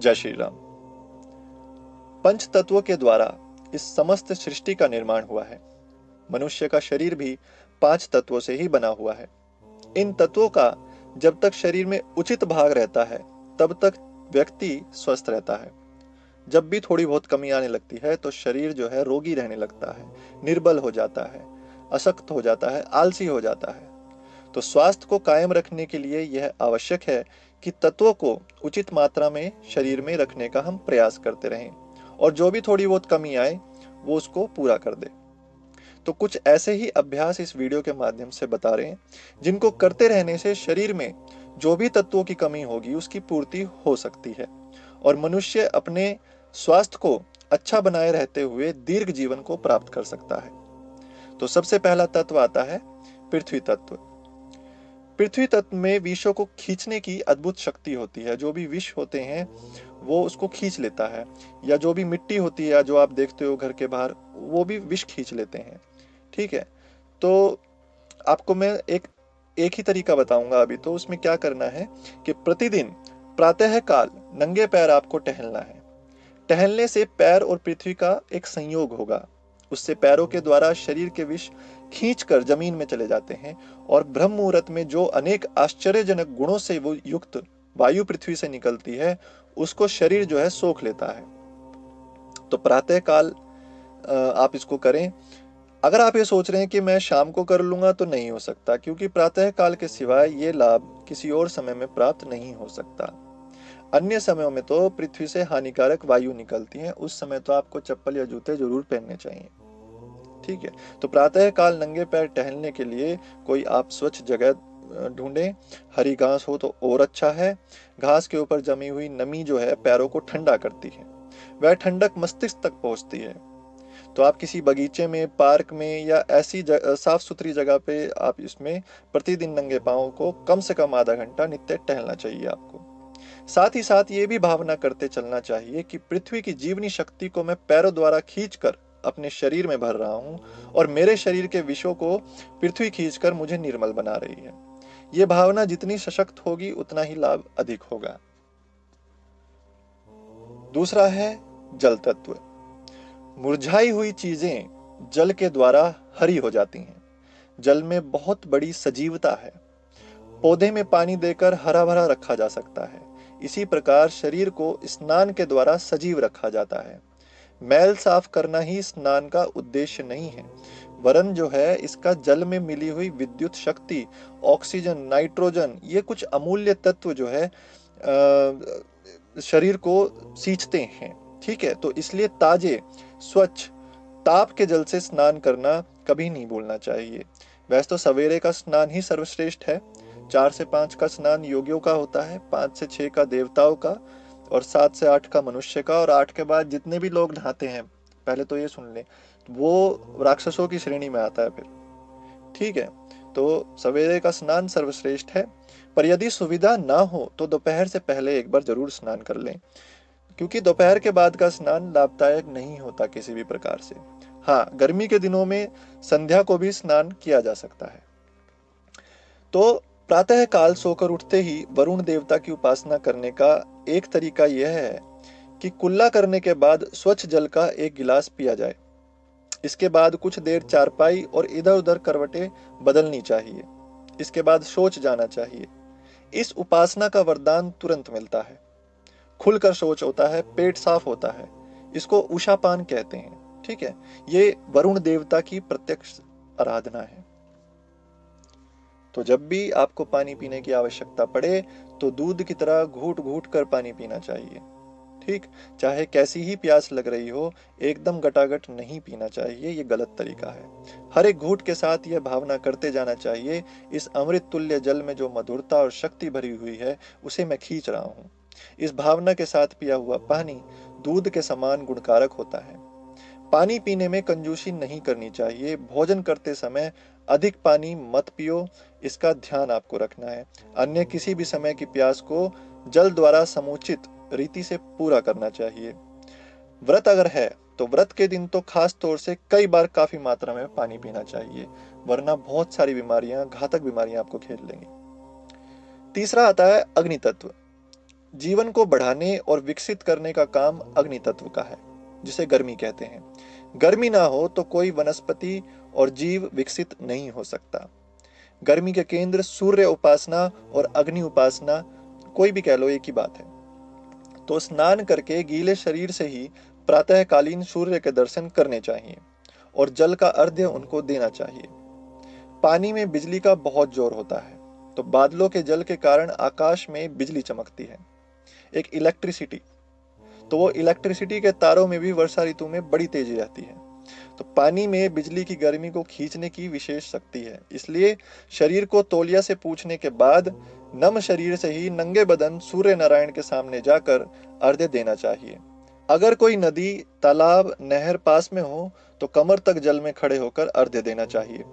जय श्री राम। पंच तत्वों के द्वारा इस समस्त सृष्टि का निर्माण हुआ है। मनुष्य का शरीर भी 5 तत्वों से ही बना हुआ है। इन तत्वों का जब तक शरीर में उचित भाग रहता है तब तक व्यक्ति स्वस्थ रहता है। जब भी थोड़ी बहुत कमी आने लगती है तो शरीर जो है रोगी रहने लगता है, निर्बल हो जाता है, अशक्त हो जाता है, आलसी हो जाता है। तो स्वास्थ्य को कायम रखने के लिए यह आवश्यक है कि तत्वों को उचित मात्रा में शरीर में रखने का हम प्रयास करते रहें और जो भी थोड़ी बहुत कमी आए वो उसको पूरा कर दे। तो कुछ ऐसे ही अभ्यास इस वीडियो के माध्यम से बता रहे हैं जिनको करते रहने से शरीर में जो भी तत्वों की कमी होगी उसकी पूर्ति हो सकती है और मनुष्य अपने स्वास्थ्य को अच्छा बनाए रहते हुए दीर्घ जीवन को प्राप्त कर सकता है। तो सबसे पहला तत्व आता है पृथ्वी तत्व। पृथ्वी तत्व में विषों को खींचने की अद्भुत शक्ति होती है। जो भी विष होते हैं वो उसको खींच लेता है, या जो भी मिट्टी होती है जो आप देखते हो घर के बाहर वो भी विष खींच लेते हैं। ठीक है, तो आपको मैं एक ही तरीका बताऊंगा अभी। तो उसमें क्या करना है कि प्रतिदिन प्रातः काल नंगे पैर आपको टहलना है। टहलने से पैर और पृथ्वी का एक संयोग होगा। उससे पैरों के द्वारा शरीर के विष खींचकर जमीन में चले जाते हैं और ब्रह्म मुहूर्त में जो अनेक आश्चर्यजनक गुणों से वो युक्त वायु पृथ्वी से निकलती है उसको शरीर जो है सोख लेता है। तो प्रातः काल आप इसको करें। अगर आप ये सोच रहे हैं कि मैं शाम को कर लूंगा तो नहीं हो सकता, क्योंकि प्रातः काल के सिवाय ये लाभ किसी और समय में प्राप्त नहीं हो सकता। अन्य समयों में तो पृथ्वी से हानिकारक वायु निकलती है, उस समय तो आपको चप्पल या जूते जरूर पहनने चाहिए। ठीक है, तो प्रातः काल नंगे पैर टहलने के लिए कोई आप स्वच्छ जगह ढूंढें। हरी घास हो तो और अच्छा है। घास के ऊपर जमी हुई नमी जो है पैरों को ठंडा करती है, वह ठंडक मस्तिष्क तक पहुंचती है। तो आप किसी बगीचे में, पार्क में या ऐसी साफ सुथरी जगह पे आप इसमें प्रतिदिन नंगे पांव को कम से कम आधा घंटा नित्य टहलना चाहिए आपको। साथ ही साथ ये भी भावना करते चलना चाहिए कि पृथ्वी की जीवनी शक्ति को मैं पैरों द्वारा खींचकर अपने शरीर में भर रहा हूं और मेरे शरीर के विषों को पृथ्वी खींचकर मुझे निर्मल बना रही है। ये भावना जितनी सशक्त होगी उतना ही लाभ अधिक होगा। दूसरा है जल तत्व। मुरझाई हुई चीजें जल के द्वारा हरी हो जाती हैं। जल में बहुत बड़ी सजीवता है। पौधे में पानी देकर हरा भरा रखा जा सकता है। इसी प्रकार शरीर को स्नान के द्वारा सजीव रखा जाता है। मैल साफ करना ही स्नान का उद्देश्य नहीं है, वरन जो है इसका जल में मिली हुई विद्युत शक्ति, ऑक्सीजन, नाइट्रोजन, ये कुछ अमूल्य तत्व जो है शरीर को सींचते हैं। ठीक है, तो इसलिए ताजे, स्वच्छ, ताप के जल से स्नान करना कभी नहीं भूलना चाहिए। वैसे तो सवेरे का स्नान ही सर्वश्रेष्ठ है। 4 से 5 का स्नान योगियों का होता है, 5 से 6 का देवताओं का और 7 से 8 का मनुष्य का, और 8 के बाद जितने भी लोग नहाते हैं, पहले तो ये सुन लें, वो राक्षसों की श्रेणी में आता है फिर। ठीक है, तो सवेरे का स्नान सर्वश्रेष्ठ है, पर यदि सुविधा ना हो तो दोपहर से पहले एक बार जरूर स्नान कर लें, क्योंकि दोपहर के बाद का स्नान लाभदायक नहीं होता किसी भी प्रकार से। हाँ, गर्मी के दिनों में संध्या को भी स्नान किया जा सकता है। तो प्रातः काल सोकर उठते ही वरुण देवता की उपासना करने का एक तरीका यह है कि कुल्ला करने के बाद स्वच्छ जल का एक गिलास पिया जाए। इसके बाद कुछ देर चारपाई और इधर उधर करवटें बदलनी चाहिए। इसके बाद शौच जाना चाहिए। इस उपासना का वरदान तुरंत मिलता है। खुलकर शौच होता है, पेट साफ होता है। इसको उषापान कहते हैं। ठीक है, ये वरुण देवता की प्रत्यक्ष आराधना है। तो जब भी आपको पानी पीने की आवश्यकता पड़े तो दूध की तरह घूट घूट कर पानी पीना चाहिए। ठीक, चाहे कैसी ही प्यास लग रही हो, एकदम गटागट नहीं पीना चाहिए, ये गलत तरीका है। हर एक घूंट के साथ यह भावना करते जाना चाहिए, इस अमृत तुल्य जल में जो मधुरता और शक्ति भरी हुई है उसे मैं खींच रहा हूँ। इस भावना के साथ पिया हुआ पानी दूध के समान गुणकारक होता है। पानी पीने में कंजूसी नहीं करनी चाहिए। भोजन करते समय अधिक पानी मत पियो, इसका ध्यान आपको रखना है। अन्य किसी भी समय की प्यास को जल द्वारा समुचित रीति से पूरा करना चाहिए। व्रत अगर है तो व्रत के दिन तो खास तौर से कई बार काफी मात्रा में पानी पीना चाहिए, वरना बहुत सारी बीमारियां, घातक बीमारियां आपको घेर लेंगी। तीसरा आता है अग्नि तत्व। जीवन को बढ़ाने और विकसित करने का काम अग्नि तत्व का है, जिसे गर्मी कहते हैं। गर्मी ना हो तो कोई वनस्पति और जीव विकसित नहीं हो सकता। गर्मी के केंद्र सूर्य उपासना और अग्नि उपासना, कोई भी कह लो, एक ही बात है। तो स्नान करके गीले शरीर से ही प्रातःकालीन सूर्य के दर्शन करने चाहिए और जल का अर्घ्य उनको देना चाहिए। पानी में बिजली का बहुत जोर होता है, तो बादलों के जल के कारण आकाश में बिजली चमकती है, एक इलेक्ट्रिसिटी। तो वो इलेक्ट्रिसिटी के तारों में भी वर्षा ऋतु में बड़ी तेजी रहती है। तो पानी में बिजली की गर्मी को खींचने की विशेष शक्ति है, इसलिए शरीर को तौलिया से पूछने के बाद नम शरीर से ही नंगे बदन सूर्य नारायण के सामने जाकर अर्घ्य देना चाहिए। अगर कोई नदी, तालाब, नहर पास में हो तो कमर तक जल में खड़े होकर अर्घ्य देना चाहिए।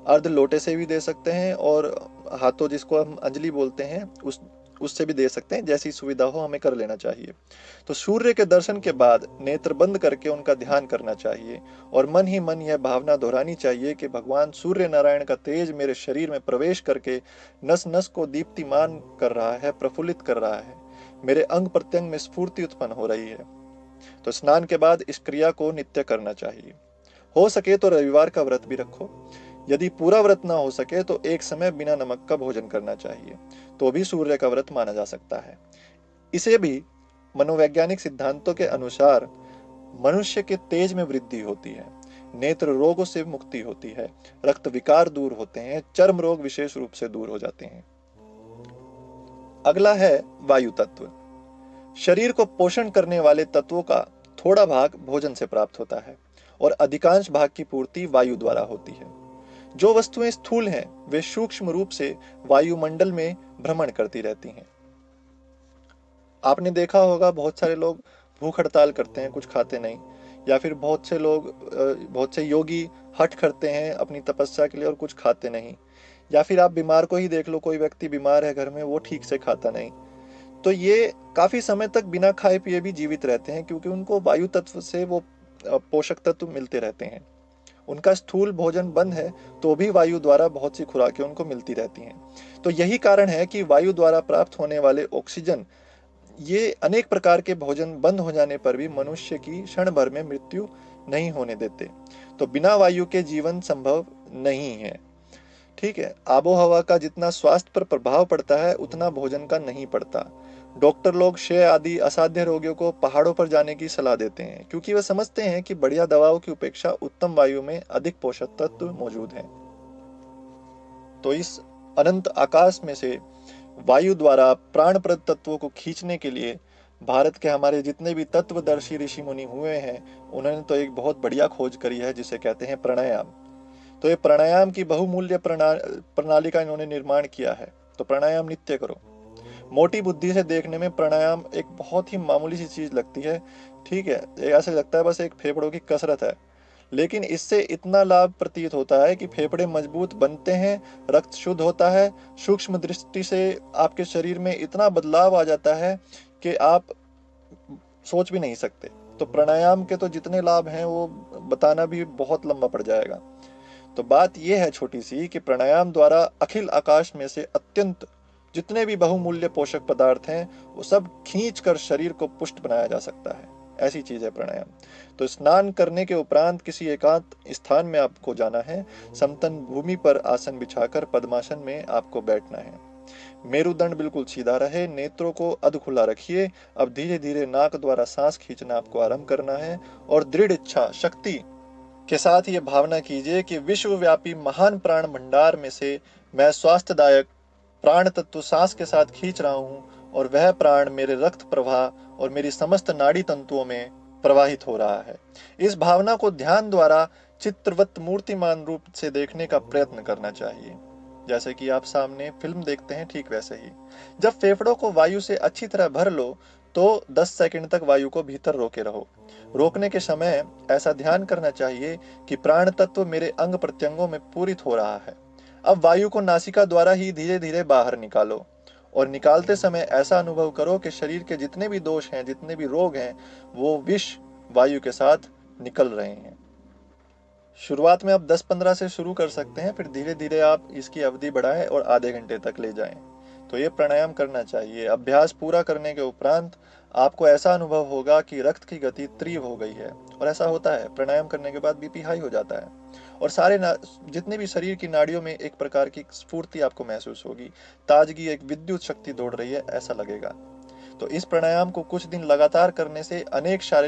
अर्ध लोटे से भी दे सकते हैं और हाथों, जिसको हम अंजलि बोलते हैं, उससे भी दे सकते हैं, जैसी सुविधा हो हमें कर लेना चाहिए। तो सूर्य के दर्शन के बाद नेत्र बंद करके उनका ध्यान करना चाहिए और मन ही मन यह भावना दोहरानी चाहिए कि भगवान सूर्य नारायण का तेज मेरे शरीर में प्रवेश करके नस नस को दीप्तिमान कर रहा है, प्रफुल्लित कर रहा है, मेरे अंग प्रत्यंग में स्फूर्ति उत्पन्न हो रही है। तो स्नान के बाद इस क्रिया को नित्य करना चाहिए। हो सके तो रविवार का व्रत भी रखो। यदि पूरा व्रत ना हो सके तो एक समय बिना नमक का भोजन करना चाहिए, तो भी सूर्य का व्रत माना जा सकता है। इसे भी मनोवैज्ञानिक सिद्धांतों के अनुसार मनुष्य के तेज में वृद्धि होती है, नेत्र रोगों से मुक्ति होती है, रक्त विकार दूर होते हैं, चर्म रोग विशेष रूप से दूर हो जाते हैं। अगला है वायु तत्व। शरीर को पोषण करने वाले तत्वों का थोड़ा भाग भोजन से प्राप्त होता है और अधिकांश भाग की पूर्ति वायु द्वारा होती है। जो वस्तुएं स्थूल हैं वे सूक्ष्म रूप से वायुमंडल में भ्रमण करती रहती हैं। आपने देखा होगा बहुत सारे लोग भूख हड़ताल करते हैं, कुछ खाते नहीं, या फिर बहुत से योगी हठ करते हैं अपनी तपस्या के लिए और कुछ खाते नहीं, या फिर आप बीमार को ही देख लो, कोई व्यक्ति बीमार है घर में, वो ठीक से खाता नहीं। तो ये काफी समय तक बिना खाए पिए भी जीवित रहते हैं, क्योंकि उनको वायु तत्व से वो पोषक तत्व मिलते रहते हैं। उनका स्थूल भोजन बंद है तो भी वायु द्वारा बहुत सी खुराकें उनको मिलती रहती हैं। तो यही कारण है कि वायु द्वारा प्राप्त होने वाले ऑक्सीजन, ये अनेक प्रकार के भोजन बंद हो जाने पर भी मनुष्य की क्षण भर में मृत्यु नहीं होने देते। तो बिना वायु के जीवन संभव नहीं है। ठीक है, आबो हवा का जितना स्वास्थ्य पर प्रभाव पड़ता है उतना भोजन का नहीं पड़ता। डॉक्टर लोग क्षय आदि असाध्य रोगियों को पहाड़ों पर जाने की सलाह देते हैं, क्योंकि वे समझते हैं कि बढ़िया दवाओं की उपेक्षा उत्तम वायु में अधिक पोषक तत्व मौजूद हैं। तो इस अनंत आकाश में से वायु द्वारा प्राणप्रद तत्वों को खींचने के लिए भारत के हमारे जितने भी तत्वदर्शी ऋषि मुनि हुए हैं, उन्होंने तो एक बहुत बढ़िया खोज करी है, जिसे कहते हैं प्राणायाम। तो ये प्राणायाम की बहुमूल्य प्रणाली का इन्होंने निर्माण किया है। तो प्राणायाम नित्य करो। मोटी बुद्धि से देखने में प्राणायाम एक बहुत ही मामूली सी चीज लगती है, ठीक है, ऐसे लगता है बस एक फेफड़ों की कसरत है, लेकिन इससे इतना लाभ प्रतीत होता है कि फेफड़े मजबूत बनते हैं, रक्त शुद्ध होता है, सूक्ष्म दृष्टि से आपके शरीर में इतना बदलाव आ जाता है कि आप सोच भी नहीं सकते। तो प्राणायाम के तो जितने लाभ हैं वो बताना भी बहुत लंबा पड़ जाएगा। तो बात यह है छोटी सी कि प्राणायाम द्वारा अखिल आकाश में से अत्यंत जितने भी बहुमूल्य पोषक पदार्थ हैं वो सब खींच कर शरीर को पुष्ट बनाया जा सकता है। ऐसी चीज है प्राणायाम। तो स्नान करने के उपरांत किसी एकांत स्थान में आपको जाना है, समतल भूमि पर आसन बिछाकर पद्मासन में आपको बैठना है। मेरुदंड बिल्कुल सीधा रहे, नेत्रों को अध खुला रखिए। अब धीरे धीरे नाक द्वारा सांस खींचना आपको आरंभ करना है और दृढ़ इच्छा शक्ति के साथ ये भावना कीजिए कि विश्वव्यापी महान प्राण भंडार में से मैं स्वास्थ्यदायक प्राण तत्व सांस के साथ खींच रहा हूँ और वह प्राण मेरे रक्त प्रवाह और मेरी समस्त नाड़ी तंतुओं में प्रवाहित हो रहा है। इस भावना को ध्यान द्वारा चित्रवत मूर्तिमान रूप से देखने का प्रयत्न करना चाहिए, जैसे कि आप सामने फिल्म देखते हैं, ठीक वैसे ही। जब फेफड़ों को वायु से अच्छी तरह भर लो तो 10 सेकंड तक वायु को भीतर रोके रहो। रोकने के समय ऐसा ध्यान करना चाहिए कि प्राण तत्व मेरे अंग प्रत्यंगों में पूरित हो रहा है। अब वायु को नासिका द्वारा ही धीरे धीरे बाहर निकालो और निकालते समय ऐसा अनुभव करो कि शरीर के जितने भी दोष हैं, जितने भी रोग हैं, वो विष वायु के साथ निकल रहे हैं। शुरुआत में आप 10-15 से शुरू कर सकते हैं, फिर धीरे धीरे आप इसकी अवधि बढ़ाएं और आधे घंटे तक ले जाएं। तो ये प्राणायाम करना चाहिए। अभ्यास पूरा करने के उपरांत आपको ऐसा अनुभव होगा कि रक्त की गति तीव्र हो गई है। और ऐसा होता है, प्राणायाम करने के बाद बीपी हाई हो जाता है और जितने भी शरीर की नाड़ियों में एक प्रकार की स्फूर्ति आपको महसूस होगी, ताजगी, एक विद्युत शक्ति दौड़ रही है, ऐसा लगेगा। तो इस प्राणायाम को कुछ दिन लगातार करने से अनेक शारीरिक